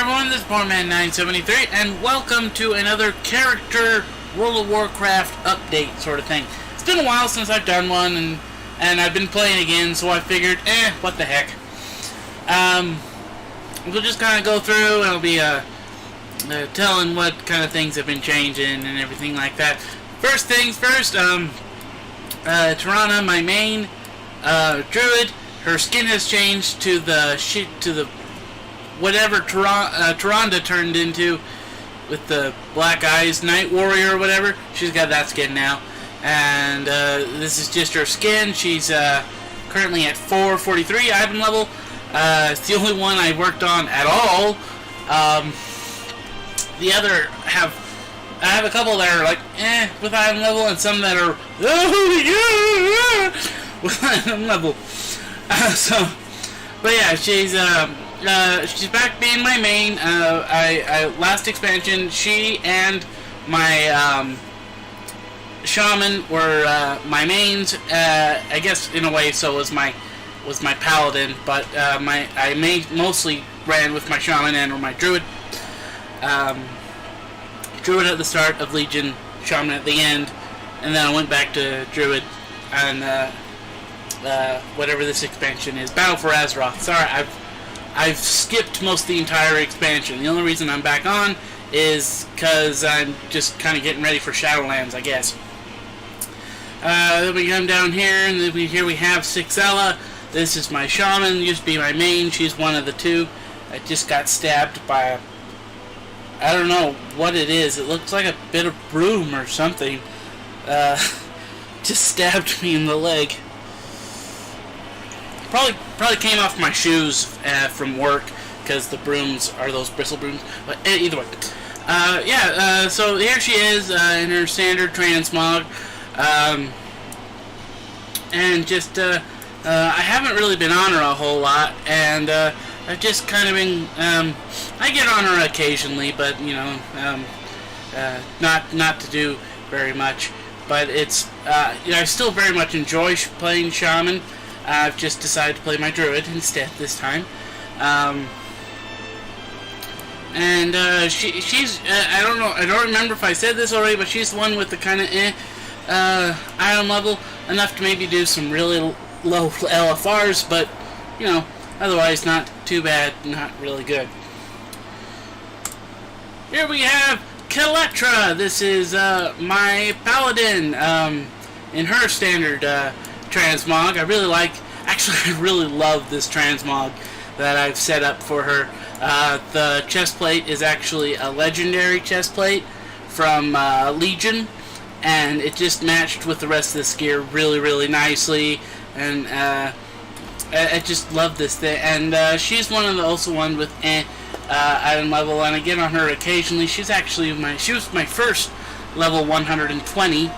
everyone, this is Poorman973, and welcome to another character World of Warcraft update sort of thing. It's been a while since I've done one, and I've been playing again, so I figured, what the heck. We'll just kind of go through, and I'll be telling what kind of things have been changing and everything like that. First things first, Tarina, my main druid, her skin has changed to the whatever Tarina turned into with the black eyes, Night Warrior or whatever. She's got that skin now, and this is just her skin. She's currently at 443 item level. It's the only one I worked on at all. The other I have a couple that are like with item level, and some that are with item level. But yeah, she's back being my main. Last expansion, she and my shaman were my mains. I guess in a way, so was my paladin. But I mostly ran with my shaman and my druid. Druid at the start of Legion, shaman at the end, and then I went back to druid and whatever this expansion is, Battle for Azeroth. Sorry, I've skipped most of the entire expansion. The only reason I'm back on is because I'm just kind of getting ready for Shadowlands, I guess. Then we come down here, and then here we have Sixella. This is my shaman, used to be my main. She's one of the two. I just got stabbed by I don't know what it is. It looks like a bit of broom or something. Just stabbed me in the leg. Probably came off my shoes from work, because the brooms are those bristle brooms. But either way, so here she is in her standard transmog, and just I haven't really been on her a whole lot, and I've just kind of been I get on her occasionally, but you know, not to do very much. But it's I still very much enjoy playing shaman. I've just decided to play my druid instead this time. She's I don't know, I don't remember if I said this already, but she's the one with the kind of item level, enough to maybe do some really low LFRs, but you know, otherwise not too bad, not really good. Here we have Kaletra. This is my paladin in her standard transmog. I really love this transmog that I've set up for her. The chestplate is actually a legendary chestplate from Legion, and it just matched with the rest of this gear really, really nicely, and I just love this thing. And she's also one with item level, and I get on her occasionally. She was my first level 120.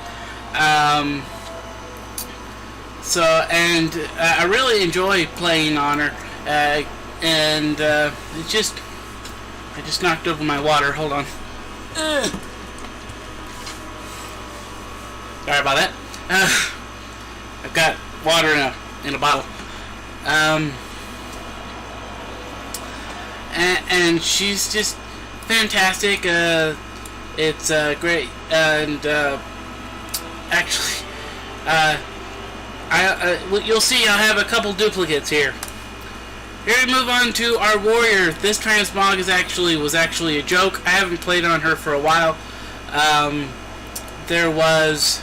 I really enjoy playing on her, I just knocked over my water. Hold on. Sorry about that. I've got water in a bottle. And she's just fantastic. It's great, and actually, you'll see I'll have a couple duplicates here. Here we move on to our warrior. This transmog was actually a joke. I haven't played on her for a while. There was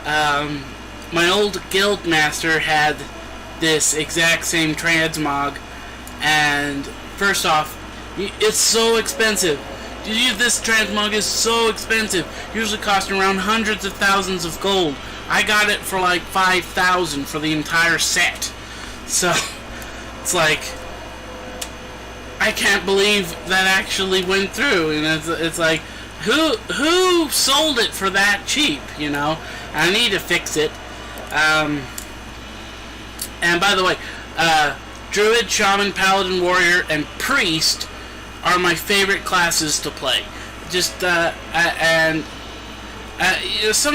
my old guild master had this exact same transmog, and first off, it's so expensive. This transmog is so expensive. Usually costing around hundreds of thousands of gold. I got it for like 5,000 for the entire set. So it's like, I can't believe that actually went through. And it's like, who sold it for that cheap? You know, I need to fix it. And by the way, Druid, Shaman, Paladin, Warrior, and Priest are my favorite classes to play. Just some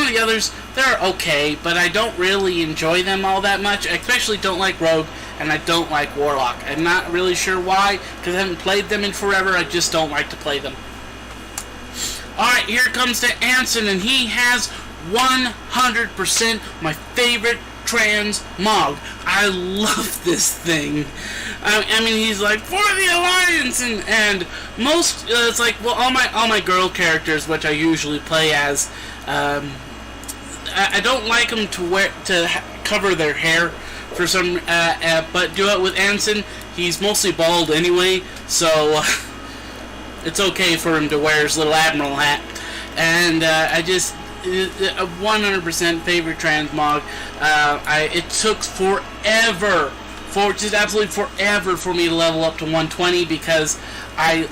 of the others they're okay, but I don't really enjoy them all that much. I especially don't like Rogue, and I don't like Warlock. I'm not really sure why, because I haven't played them in forever. I just don't like to play them. Alright, here comes to Anson, and he has 100% my favorite transmog. I love this thing. I mean, he's like, for the Alliance, and most, it's like, well, all my girl characters, which I usually play as, I don't like them to cover their hair for some, but do it with Anson. He's mostly bald anyway, so it's okay for him to wear his little admiral hat. And I just, a 100% favorite transmog. It took forever, just absolutely forever for me to level up to 120 because I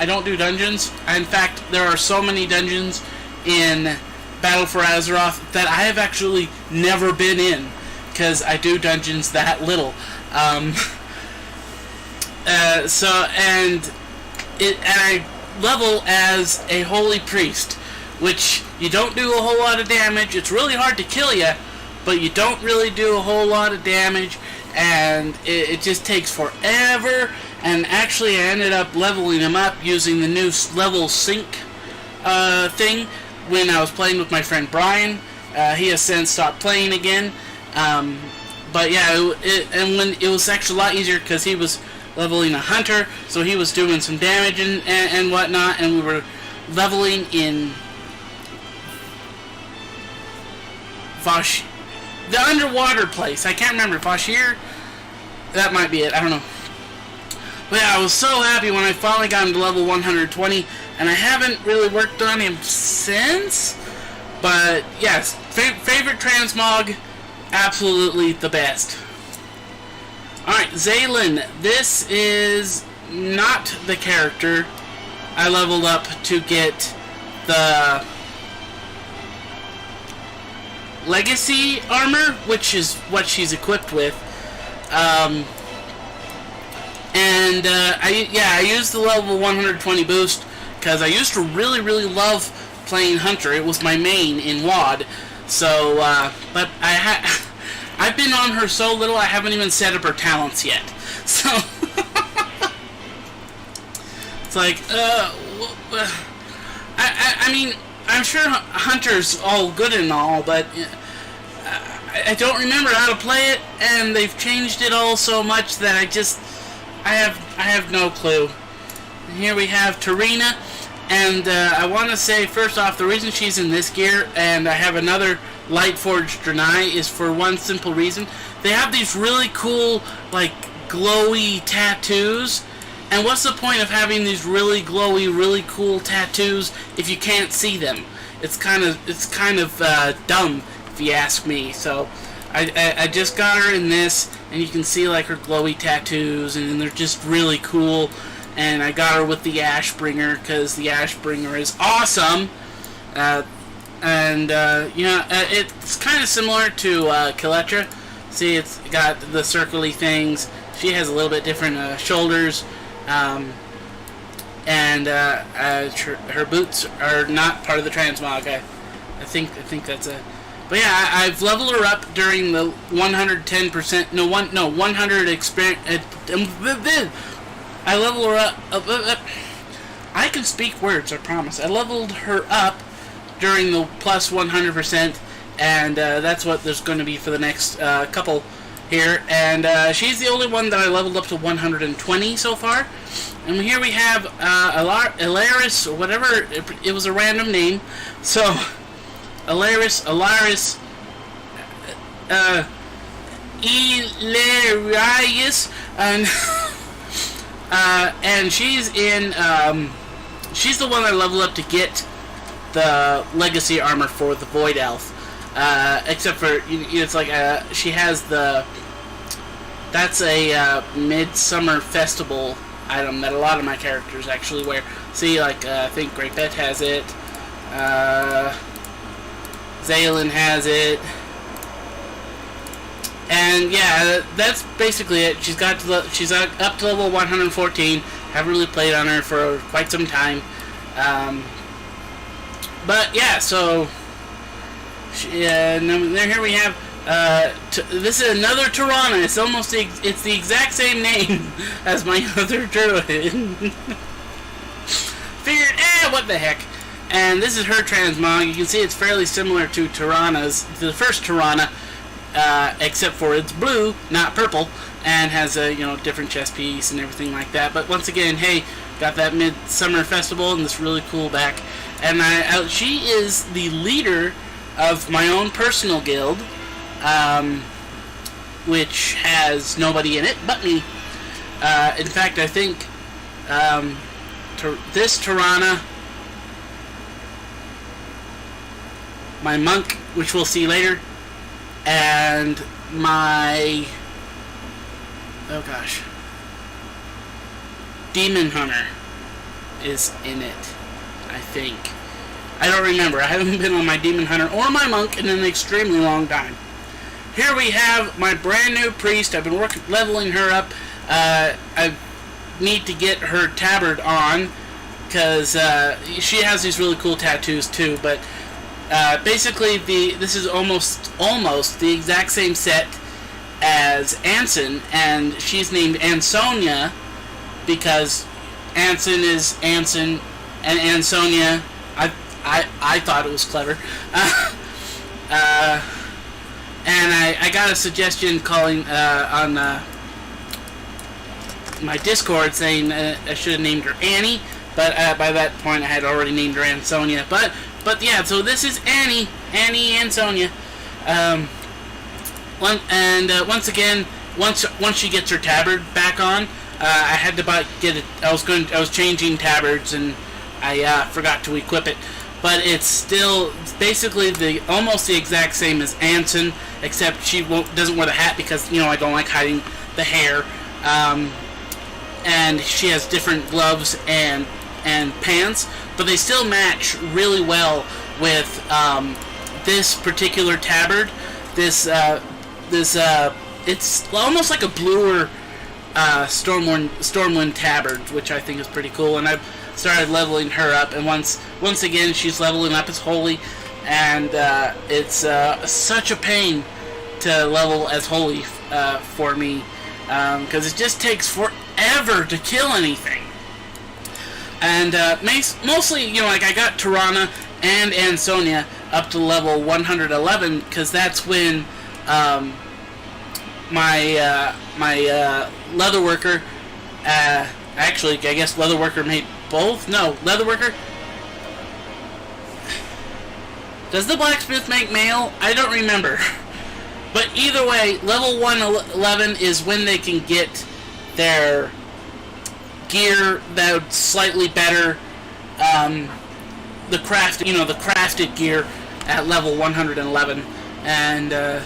don't do dungeons. In fact, there are so many dungeons in Battle for Azeroth that I have actually never been in because I do dungeons that little. And I level as a holy priest, which you don't do a whole lot of damage. It's really hard to kill you, but you don't really do a whole lot of damage, and it just takes forever. And actually, I ended up leveling him up using the new level sync thing when I was playing with my friend Brian. He has since stopped playing again. But yeah, when it was actually a lot easier because he was leveling a hunter, so he was doing some damage and whatnot, and we were leveling in the underwater place. I can't remember. Vashir? That might be it. I don't know. But yeah, I was so happy when I finally got him to level 120, and I haven't really worked on him since. But yes, favorite transmog, absolutely the best. Alright, Zaylin. This is not the character I leveled up to get the Legacy armor, which is what she's equipped with. I used the level 120 boost because I used to really love playing Hunter. It was my main in WoD. So, but I've been on her so little I haven't even set up her talents yet. So, it's like, I mean, I'm sure Hunter's all good and all, but I don't remember how to play it, and they've changed it all so much that I have no clue. And here we have Tarina, and I want to say first off, the reason she's in this gear, and I have another Lightforged Draenei, is for one simple reason. They have these really cool, like, glowy tattoos. And what's the point of having these really glowy, really cool tattoos if you can't see them? It's kind of dumb, if you ask me. So, I just got her in this, and you can see like her glowy tattoos, and they're just really cool. And I got her with the Ashbringer because the Ashbringer is awesome. It's kind of similar to Kaletra. See, it's got the circly things. She has a little bit different shoulders. Her boots are not part of the transmog. I think that's a. But yeah, I've leveled her up during the 110%. 100 experience. I leveled her up. I can speak words. I promise. I leveled her up during the plus 100%, and that's what there's going to be for the next couple here, and she's the only one that I leveled up to 120 so far. And here we have Alaris, or whatever, it was a random name. So, Alaris, Ilarius, and she's in, she's the one I leveled up to get the Legacy armor for the Void Elf. Except for, it's like, she has the, that's a Midsummer Festival item that a lot of my characters actually wear. See, like, I think Great Bet has it, Zaylin has it, and yeah, that's basically it. She's up to level 114, haven't really played on her for quite some time, but yeah, so And here we have. This is another Tarina. It's the exact same name as my other druid. Figured, what the heck? And this is her transmog. You can see it's fairly similar to the first Tarina, except for it's blue, not purple, and has a different chest piece and everything like that. But once again, hey, got that Midsummer Festival and this really cool back. And she is the leader of my own personal guild. Which has nobody in it but me. In fact, I think this Tarina, my monk, which we'll see later, and my demon hunter is in it, I think. I don't remember. I haven't been on my demon hunter or my monk in an extremely long time. Here we have my brand new priest. I've been leveling her up. I need to get her tabard on because she has these really cool tattoos too. But basically, this is almost the exact same set as Anson, and she's named Ansonia because Anson is Anson, and Ansonia. I thought it was clever. And I got a suggestion calling on my Discord saying I should have named her Annie, but by that point I had already named her Ansonia. But yeah, so this is Annie Ansonia. Once again, once she gets her tabard back on, I had to get it. I was changing tabards and I forgot to equip it. But it's still basically almost the exact same as Anson, except she doesn't wear the hat because I don't like hiding the hair. And she has different gloves and pants, but they still match really well with this particular tabard. It's almost like a bluer Stormwind tabard, which I think is pretty cool. And I've started leveling her up, and once again she's leveling up as holy, and it's such a pain to level as holy for me because it just takes forever to kill anything. And mostly, like I got Tarina and Ansonia up to level 111 because that's when my leatherworker, actually I guess leatherworker made both? No, leatherworker. Does the blacksmith make mail? I don't remember. But either way, level 111 is when they can get their gear that's slightly better. The crafted gear at level 111. And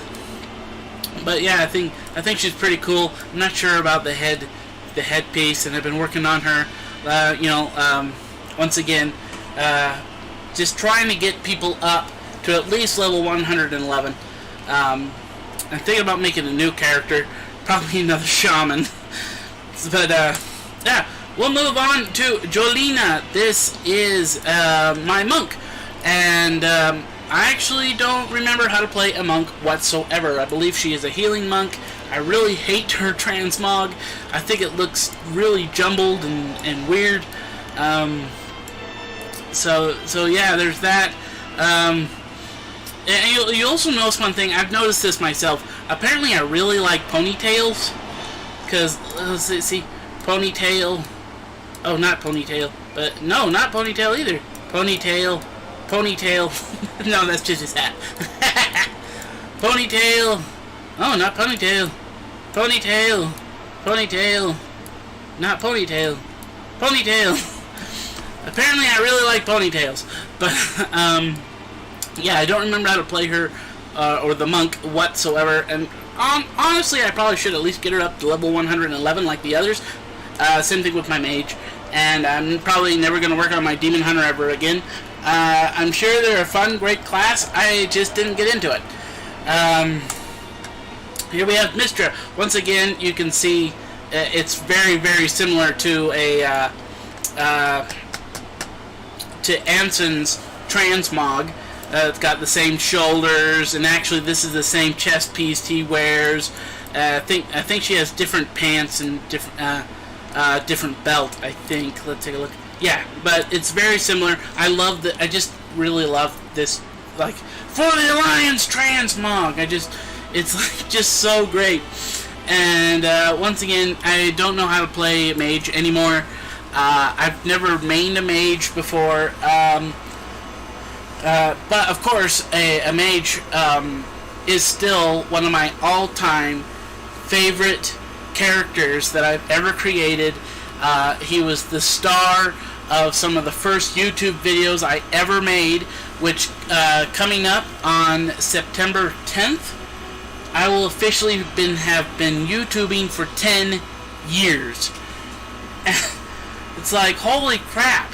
but yeah, I think she's pretty cool. I'm not sure about the headpiece, and I've been working on her. Once again, just trying to get people up to at least level 111. I'm thinking about making a new character, probably another shaman. But yeah, we'll move on to Jolina. This is my monk, and I actually don't remember how to play a monk whatsoever. I believe she is a healing monk. I really hate her transmog. I think it looks really jumbled and weird. So yeah, there's that. And you also notice one thing. I've noticed this myself. Apparently, I really like ponytails. Because, let's see, ponytail. Oh, not ponytail. But, no, not ponytail either. Ponytail. No, that's just his hat. Ponytail. Oh, not ponytail. Ponytail. Not ponytail. Apparently, I really like ponytails. But, yeah, I don't remember how to play her or the monk whatsoever. And honestly, I probably should at least get her up to level 111 like the others. Same thing with my mage. And I'm probably never going to work on my demon hunter ever again. I'm sure they're a fun, great class. I just didn't get into it. Here we have Mistra. Once again, you can see it's very, very similar to to Anson's transmog. It's got the same shoulders, and actually this is the same chest piece he wears. I think she has different pants and different belt. I think. Let's take a look. Yeah, but it's very similar. I just really love this, like, for the Alliance transmog. It's like just so great. And once again, I don't know how to play mage anymore. I've never mained a mage before. But of course, a mage is still one of my all-time favorite characters that I've ever created. He was the star of some of the first YouTube videos I ever made, which coming up on September 10th, I will officially have been YouTubing for 10 years. It's like, holy crap.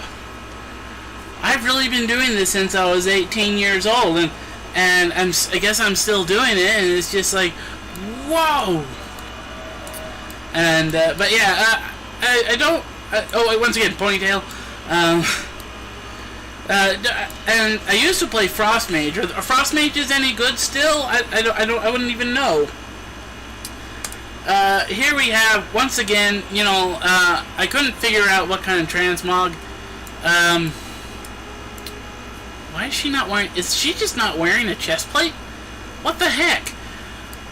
I've really been doing this since I was 18 years old, and I guess I'm still doing it, and it's just like, whoa. And but yeah, I don't. Oh, once again, ponytail. And I used to play Frost Mage. Are Frost Mages any good still? I wouldn't even know. Here we have, once again, you know, I couldn't figure out what kind of transmog. Why is she not wearing... Is she just not wearing a chest plate? What the heck?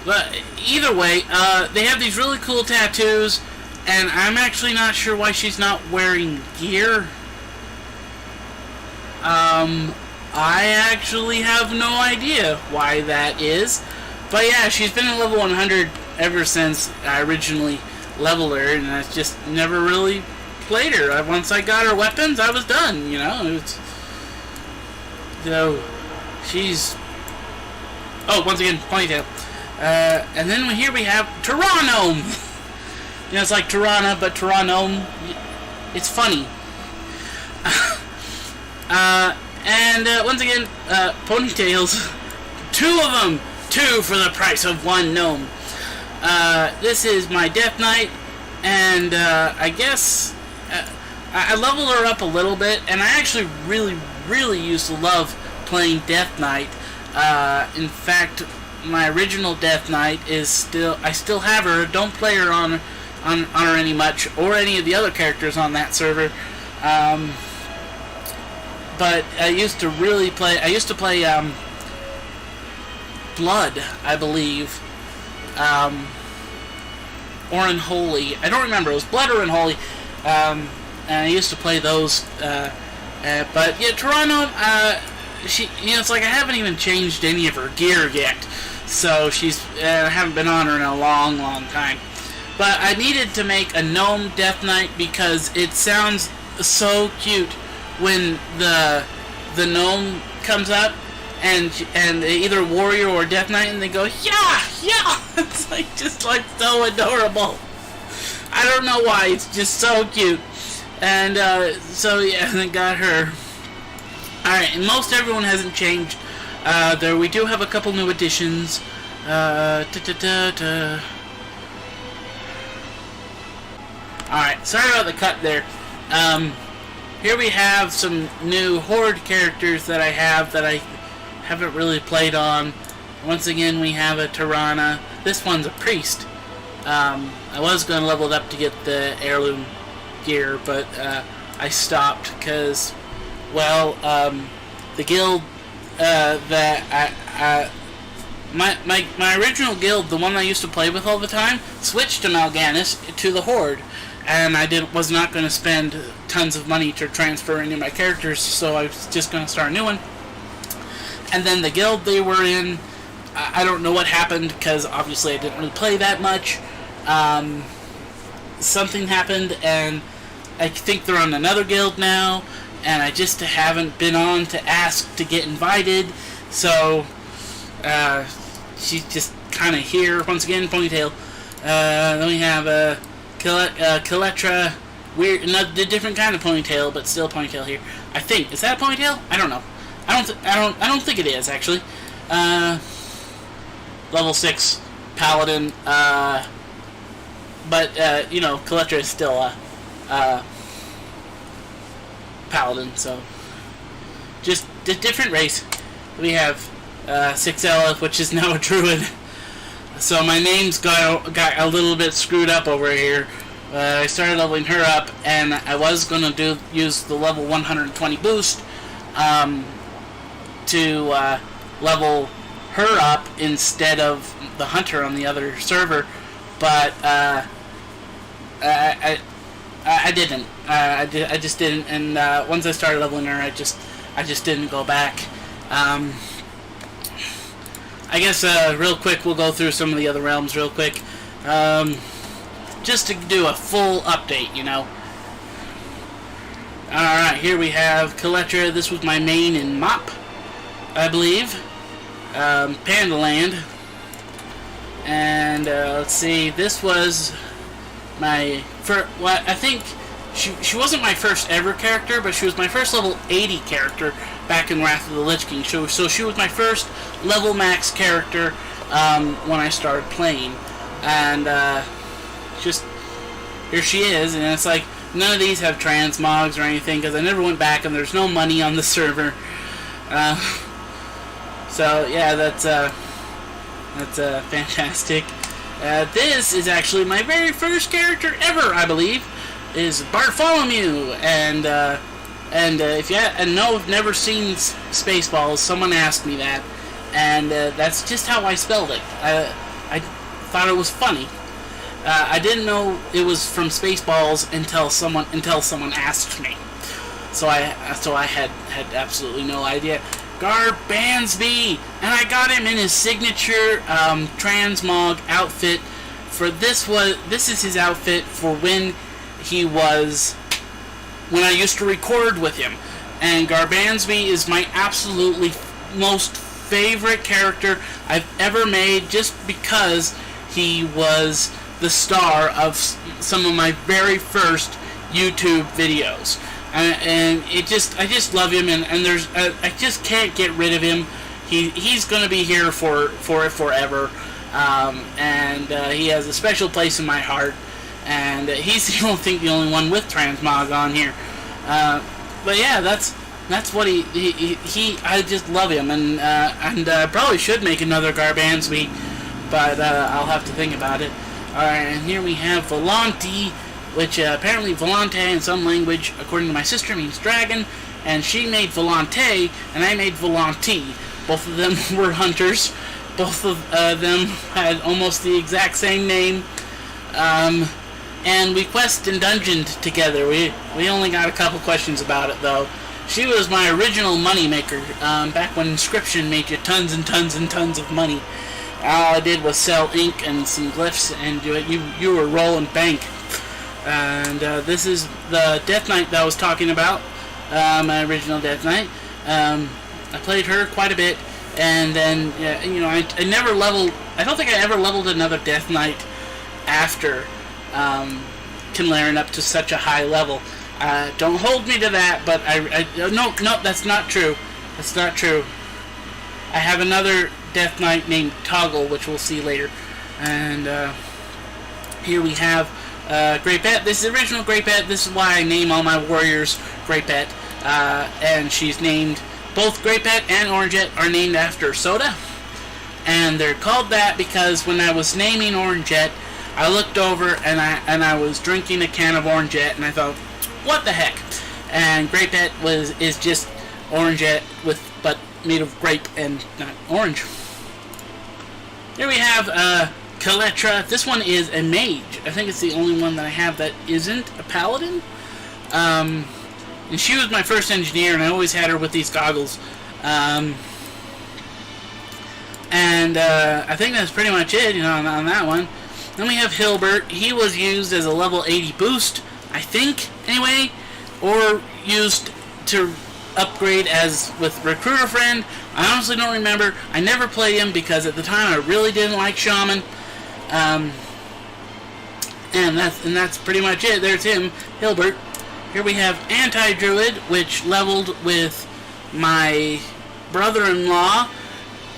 But either way, they have these really cool tattoos, and I'm actually not sure why she's not wearing gear. I actually have no idea why that is. But yeah, she's been at level 100 ever since I originally leveled her, and I just never really played her. Once I got her weapons, I was done, you know? So, she's... Oh, once again, ponytail. And then here we have Tarina. You know, it's like Tarana, but Tarina. It's funny. And once again, ponytails. 2 of them. 2 for the price of 1 gnome. This is my Death Knight, and I guess I leveled her up a little bit, and I actually really used to love playing Death Knight. In fact, my original Death Knight is I still have her. Don't play her on her any much, or any of the other characters on that server. But I used to really play. I used to play Blood, I believe, or Unholy. I don't remember. It was Blood or Unholy. And I used to play those. But yeah, Tarina, she, you know, it's like I haven't even changed any of her gear yet. So she's, I haven't been on her in a long time. But I needed to make a gnome Death Knight because it sounds so cute when the gnome comes up and either warrior or Death Knight, and they go, yeah. It's like just like so adorable. I don't know why, it's just so cute. And so yeah, I got her. Alright, and most everyone hasn't changed. There we do have a couple new additions. Alright, sorry about the cut there. Here we have some new Horde characters that I haven't really played on. Once again, we have a Tarina. This one's a priest. I was going to level it up to get the heirloom gear, but I stopped because, well, the guild that my original guild, the one I used to play with all the time, switched to Mal'Ganis to the Horde, and I was not going to spend tons of money to transfer any of my characters, so I was just going to start a new one. And then the guild they were in, I don't know what happened, because obviously I didn't really play that much. Something happened, and I think they're on another guild now, and I just haven't been on to ask to get invited, so she's just kind of here. Once again, ponytail. Then we have Kaletra, weird, another different kind of ponytail, but still ponytail here. I think, is that a ponytail? I don't know. I don't think it is actually. Level 6 paladin. But you know, Kaletra is still a paladin, so just a different race. we have 6Ella, which is now a druid. So my name's got a little bit screwed up over here. I started leveling her up, and I was going to use the level 120 boost to level her up instead of the hunter on the other server, but I didn't. I just didn't, and once I started leveling her, I just didn't go back. I guess real quick we'll go through some of the other realms real quick, just to do a full update, you know. Alright, here we have Kaletra. This was my main in MOP, I believe. Pandaland. And let's see, this was my first, well, I think she wasn't my first ever character, but she was my first level 80 character back in Wrath of the Lich King. So she was my first level max character when I started playing. And just, here she is, and it's like, none of these have transmogs or anything, because I never went back, and there's no money on the server. So yeah, that's fantastic. This is actually my very first character ever, I believe, is Bartholomew, and if you have never seen Spaceballs, someone asked me that, and that's just how I spelled it. I thought it was funny. I didn't know it was from Spaceballs until someone asked me. So I had absolutely no idea. Garbansby, and I got him in his signature transmog outfit. This is his outfit for when I used to record with him. And Garbansby is my absolutely most favorite character I've ever made, just because he was the star of some of my very first YouTube videos. And I just love him, and I just can't get rid of him. He's gonna be here for forever, and he has a special place in my heart. And he's the only one with transmog on here. But yeah, that's what I just love him, and I probably should make another Garbansby, but I'll have to think about it. Alright, and here we have Volante, which apparently Volante in some language, according to my sister, means dragon, and she made Volante, and I made Volante. Both of them were hunters. Both of them had almost the exact same name. And we quest and dungeoned together. We only got a couple questions about it, though. She was my original moneymaker, back when Inscription made you tons and tons and tons of money. All I did was sell ink and some glyphs, and you were rolling bank. And this is the Death Knight that I was talking about, my original Death Knight. I played her quite a bit, and then I never leveled. I don't think I ever leveled another Death Knight after Kinlaren up to such a high level. Don't hold me to that, but no, that's not true. That's not true. I have another Death Knight named Toggle, which we'll see later. And here we have Great Pet. This is original Great Pet. This is why I name all my warriors Great Pet. And she's named, both Great Pet and Orangette are named after soda. And they're called that because when I was naming Orangette, I looked over and I was drinking a can of Orangette, and I thought, what the heck? And Great Pet is just Orangette but made of grape and not orange. Here we have Kaletra. This one is a mage. I think it's the only one that I have that isn't a paladin. And she was my first engineer, and I always had her with these goggles. And I think that's pretty much it, on that one. Then we have Hilbert. He was used as a level 80 boost, I think, anyway, or used to upgrade as with Recruiter Friend. I honestly don't remember. I never played him because at the time I really didn't like Shaman. And that's pretty much it. There's him, Hilbert. Here we have Anti-Druid, which leveled with my brother-in-law,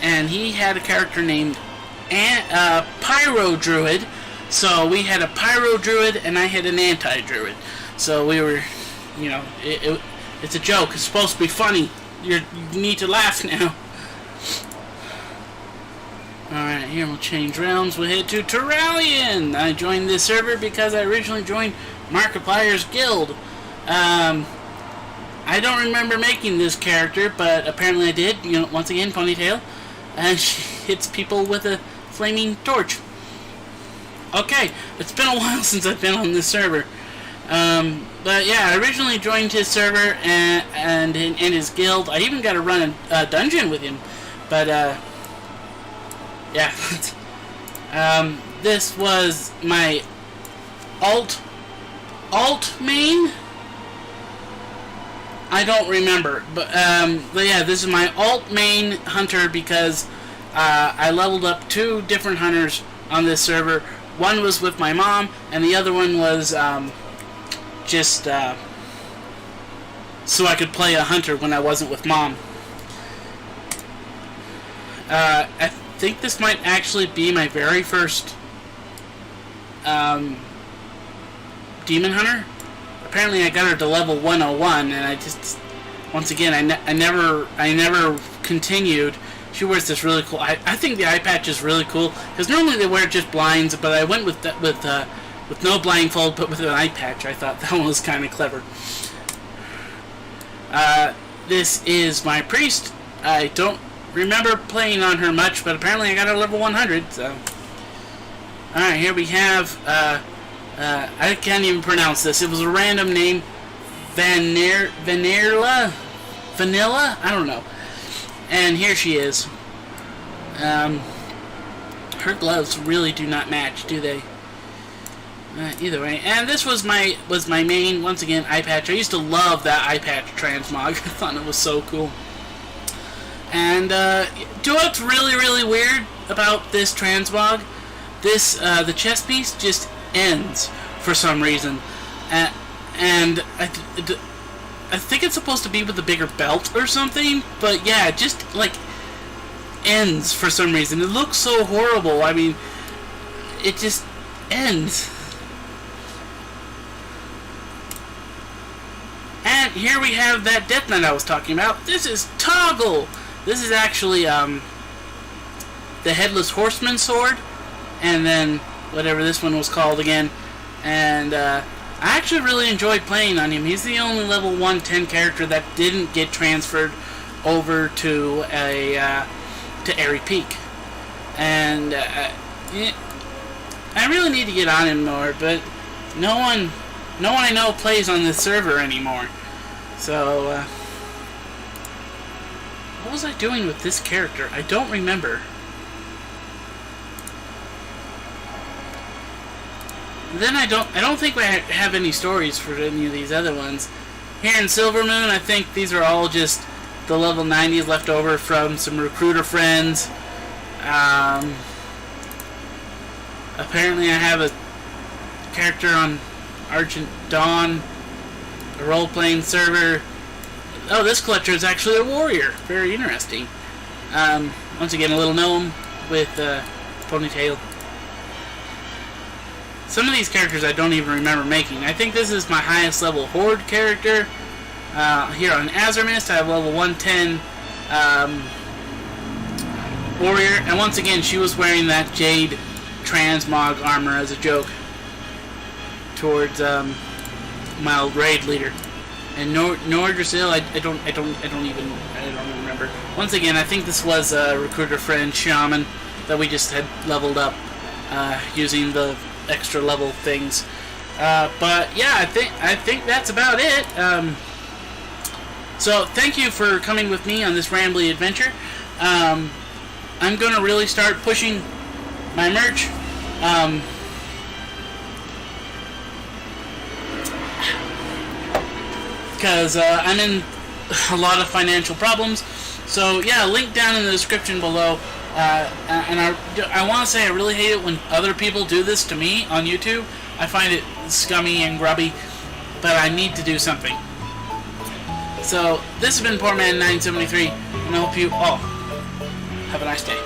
and he had a character named Pyro Druid. So we had a Pyro Druid, and I had an Anti-Druid. So we were, it's a joke. It's supposed to be funny. You need to laugh now. Alright, here we'll change realms. We'll head to Turalyon. I joined this server because I originally joined Markiplier's guild. I don't remember making this character, but apparently I did. You know, once again, ponytail. And she hits people with a flaming torch. Okay, it's been a while since I've been on this server. But yeah, I originally joined his server and in his guild. I even got to run a dungeon with him. But, yeah. This was my alt main? I don't remember. But yeah, this is my alt main hunter because I leveled up 2 different hunters on this server. One was with my mom, and the other one was just so I could play a hunter when I wasn't with mom. I think this might actually be my very first demon hunter. Apparently I got her to level 101, and I just, once again, I never continued. She wears this really cool. I think the eye patch is really cool because normally they wear just blinds, but I went with no blindfold, but with an eye patch. I thought that one was kind of clever. This is my priest. I don't remember playing on her much, but apparently I got her level 100. So, all right, here we have. I can't even pronounce this. It was a random name, Vanilla. I don't know. And here she is. Her gloves really do not match, do they? Either way. And this was my main, once again, eye patch. I used to love that eye patch transmog. I thought it was so cool. And do what's really, really weird about this transmog? This the chest piece just ends for some reason, and I think it's supposed to be with a bigger belt or something, but yeah, it just like ends for some reason. It looks so horrible. I mean, it just ends. And here we have that Death Knight I was talking about. This is Toggle. This is actually the Headless Horseman sword, and then whatever this one was called again. And I actually really enjoyed playing on him. He's the only level 110 character that didn't get transferred over to to Airy Peak. And I really need to get on him more, but no one I know plays on this server anymore. So what was I doing with this character? I don't remember. Then I don't think I have any stories for any of these other ones. Here in Silvermoon, I think these are all just the level 90s left over from some recruiter friends. Apparently I have a character on Argent Dawn, a role-playing server. Oh, this collector is actually a warrior. Very interesting. Once again, a little gnome with a ponytail. Some of these characters I don't even remember making. I think this is my highest level Horde character. Here on Azermist, I have level 110 warrior. And once again, she was wearing that Jade transmog armor as a joke towards my old raid leader. And Nordrasil, I don't even remember. Once again, I think this was a recruiter friend shaman that we just had leveled up using the extra level things. But yeah, I think that's about it. So thank you for coming with me on this rambly adventure. I'm gonna really start pushing my merch. Because I'm in a lot of financial problems. So yeah, link down in the description below. And I want to say I really hate it when other people do this to me on YouTube. I find it scummy and grubby, but I need to do something. So this has been Poor Man 973, and I hope you all have a nice day.